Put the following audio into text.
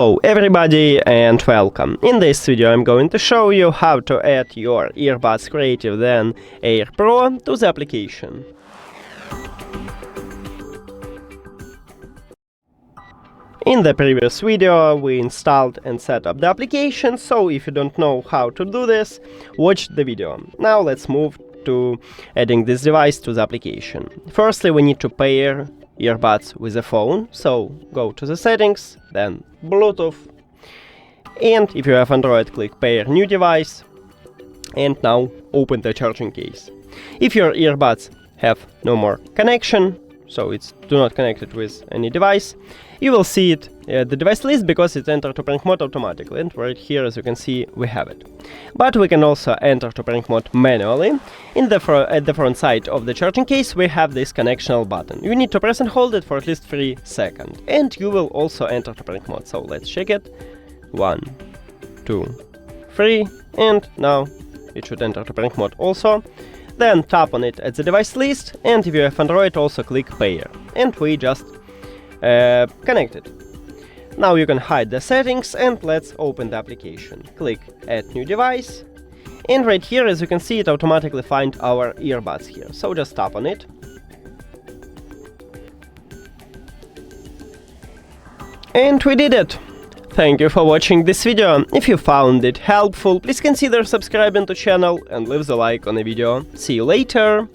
Hello everybody and welcome. In this video I'm going to show you how to add your Earbuds Creative Zen Air Pro to the application. In the previous video we installed and set up the application, so if you don't know how to do this, watch the video. Now let's move to adding this device to the application. Firstly, we need to pair earbuds with a phone, so go to the settings, then Bluetooth, and if you have Android, click pair new device, and now open the charging case. If your earbuds have no more connection, so it's do not connected with any device, you will see it the device list because it's entered to prank mode automatically, and right here, as you can see, we have it. But we can also enter to prank mode manually. At the front side of the charging case we have this connectional button. You need to press and hold it for at least 3 seconds, and you will also enter to prank mode. So let's check it. 1, 2, 3, and now it should enter to prank mode also. Then tap on it at the device list, and if you have Android, also click pair, and we just connect it. Now you can hide the settings, and let's open the application. Click add new device, and right here, as you can see, it automatically finds our earbuds here, so just tap on it. And we did it! Thank you for watching this video. If you found it helpful, please consider subscribing to the channel and leave the like on the video. See you later!